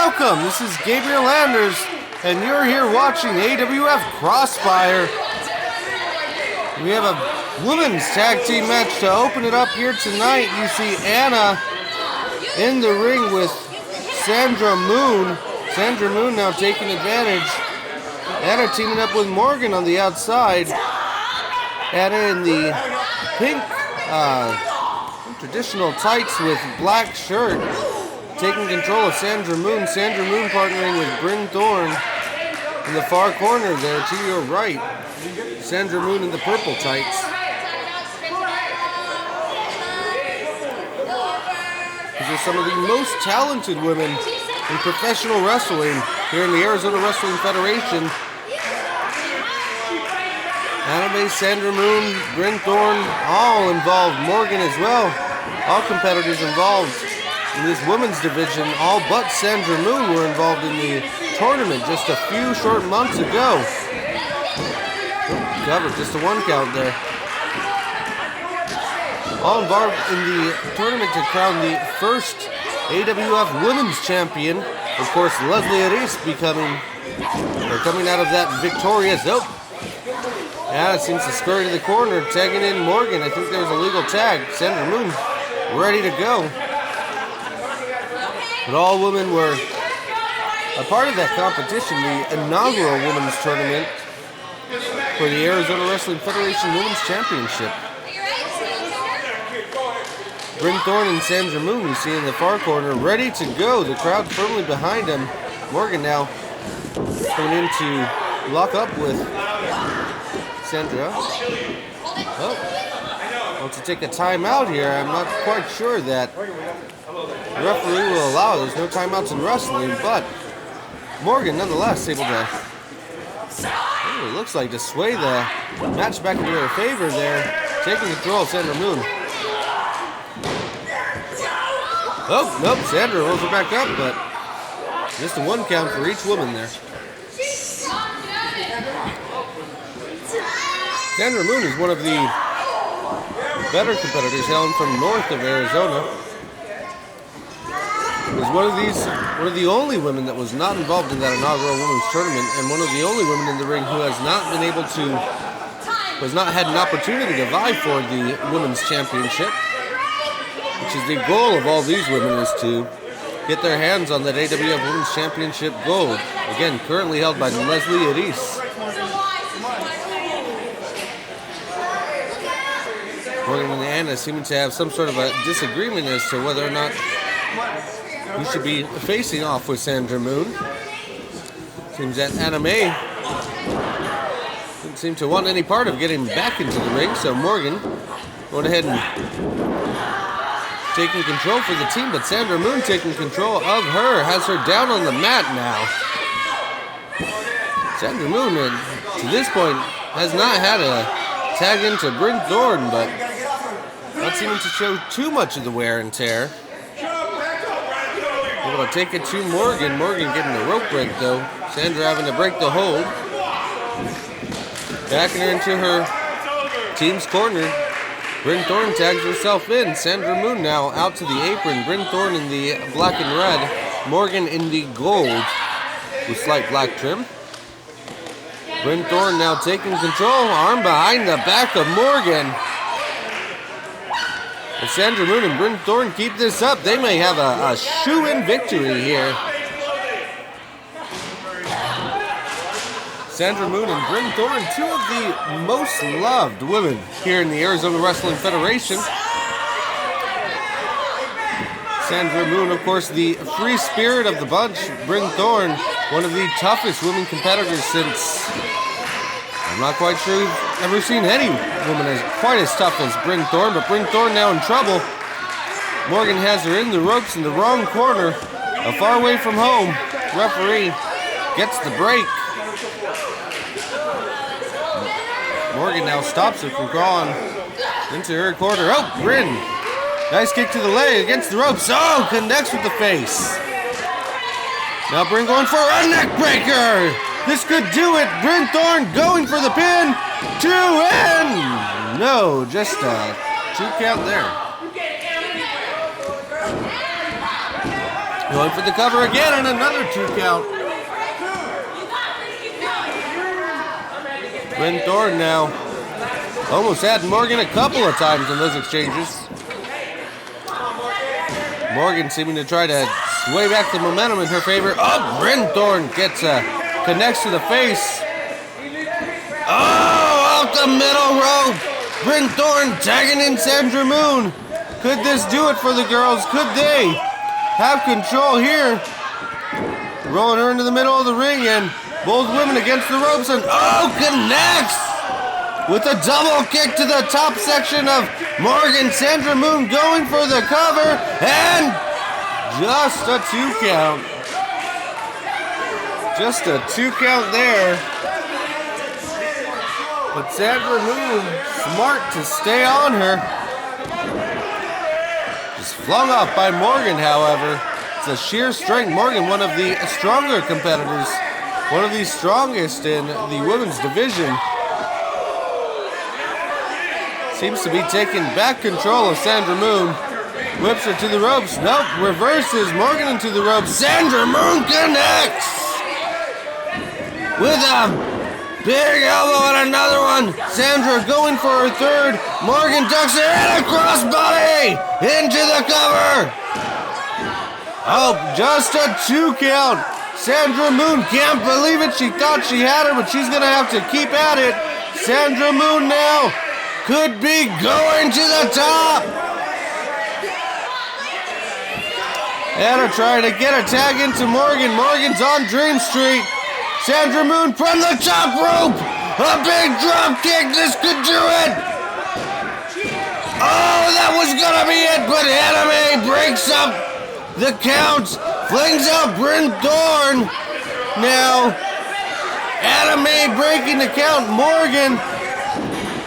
welcome. This is Gabriel Anders, and you're here watching AWF Crossfire. We have a women's tag team match to open it up here tonight. You see Anna in the ring with Sandra Moone. Sandra Moone now taking advantage. Anna teaming up with Morgan on the outside. Anna in the pink traditional tights with black shirt, taking control of Sandra Moone. Sandra Moone partnering with Bryn Thorne in the far corner there to your right. Sandra Moone in the purple tights. These are some of the most talented women in professional wrestling here in the Arizona Wrestling Federation. Anime, Sandra Moone, Bryn Thorne, all involved. Morgan as well. All competitors involved in this women's division. All but Sandra Moone were involved in the tournament just a few short months ago. Covered, just a 1 count there. All involved in the tournament to crown the first AWF Women's Champion. Of course, Leslie Aris coming out of that victorious. Oh. Anna seems to scurry to the corner, tagging in Morgan. I think there was a legal tag. Sandra Moone ready to go. But all women were a part of that competition, the inaugural women's tournament for the Arizona Wrestling Federation Women's Championship. Bryn Thorne and Sandra Moone you see in the far corner, ready to go. The crowd firmly behind them. Morgan now coming in to lock up with Sandra. Oh, wants to take a timeout here. I'm not quite sure that the referee will allow it. There's no timeouts in wrestling, but Morgan nonetheless able to, it looks like, to sway the match back into her favor there, taking control of Sandra Moone. Oh, nope, Sandra rolls her back up, but just a 1 count for each woman there. Sandra Moone is one of the better competitors hailing from north of Arizona. Was one of the only women that was not involved in that inaugural women's tournament, and one of the only women in the ring who has not had an opportunity to vie for the women's championship, which is the goal of all these women, is to get their hands on that AWF Women's Championship gold. Again, currently held by Leslie Aris. Morgan and Anna seeming to have some sort of a disagreement as to whether or not you should be facing off with Sandra Moone. Seems that Anna May didn't seem to want any part of getting back into the ring, so Morgan going ahead and taking control for the team, but Sandra Moone taking control of her, has her down on the mat now. Sandra Moone, to this point, has not had a tag into Bryn Thorne, but not seeming to show too much of the wear and tear. Able to take it to Morgan. Morgan getting the rope break though. Sandra having to break the hold. Backing her into her team's corner. Bryn Thorne tags herself in. Sandra Moone now out to the apron. Bryn Thorne in the black and red. Morgan in the gold with slight black trim. Bryn Thorne now taking control. Arm behind the back of Morgan. If Sandra Moone and Bryn Thorne keep this up, they may have a shoe-in victory here. Sandra Moone and Bryn Thorne, two of the most loved women here in the Arizona Wrestling Federation. Sandra Moone, of course, the free spirit of the bunch. Bryn Thorne, one of the toughest women competitors since, I'm not quite sure we've ever seen any woman as quite as tough as Bryn Thorne, but Bryn Thorne now in trouble. Morgan has her in the ropes in the wrong corner, far away from home. Referee gets the break. Morgan now stops her from crawling into her corner. Oh, Bryn. Nice kick to the leg against the ropes. Oh, connects with the face. Now Bryn going for a neck breaker. This could do it. Bryn Thorne going for the pin. 2 in. No, just a 2 count there. Going for the cover again and another 2 count. Bryn Thorne now almost had Morgan a couple of times in those exchanges. Morgan seeming to try to sway back the momentum in her favor. Oh, Bryn Thorne connects to the face. Oh, out the middle rope. Bryn Thorne tagging in Sandra Moone. Could this do it for the girls? Could they have control here? Rolling her into the middle of the ring and both women against the ropes and connects with a double kick to the top section of Morgan. Sandra Moone going for the cover and just a 2 count. Just a 2 count there. But Sandra Moone smart to stay on her. Just flung off by Morgan, however. It's a sheer strength. Morgan, one of the stronger competitors. One of the strongest in the women's division. Seems to be taking back control of Sandra Moone. Whips her to the ropes. Nope, reverses Morgan into the ropes. Sandra Moone connects with a big elbow and another one. Sandra going for her third. Morgan ducks her and a crossbody into the cover. Oh, just a 2 count. Sandra Moone can't believe it. She thought she had her, but she's going to have to keep at it. Sandra Moone now could be going to the top. Anna trying to get a tag into Morgan. Morgan's on Dream Street. Sandra Moone from the top rope. A big drop kick. This could do it. Oh, that was going to be it, but Anime breaks up the count. Flings out Bryn Thorne. Now, Anime breaking the count. Morgan,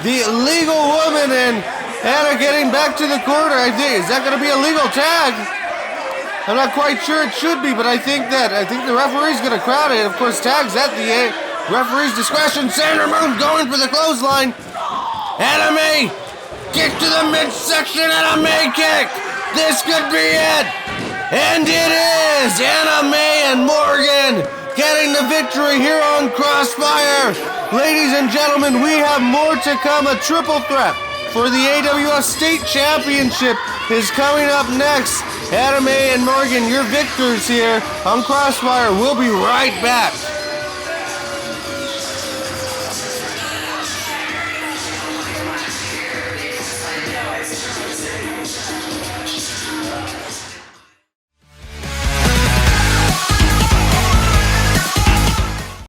the legal woman, and Anna getting back to the corner. I think, is that going to be a legal tag? I'm not quite sure it should be, but I think the referee's going to crowd it. Of course, tags at the referee's discretion. Sandra Moone going for the clothesline. Anime kick to the midsection. Anime kick. This could be it. And it is! Anna May and Morgan getting the victory here on Crossfire. Ladies and gentlemen, we have more to come. A triple threat for the AWF State Championship is coming up next. Anna May and Morgan, your victors here on Crossfire. We'll be right back.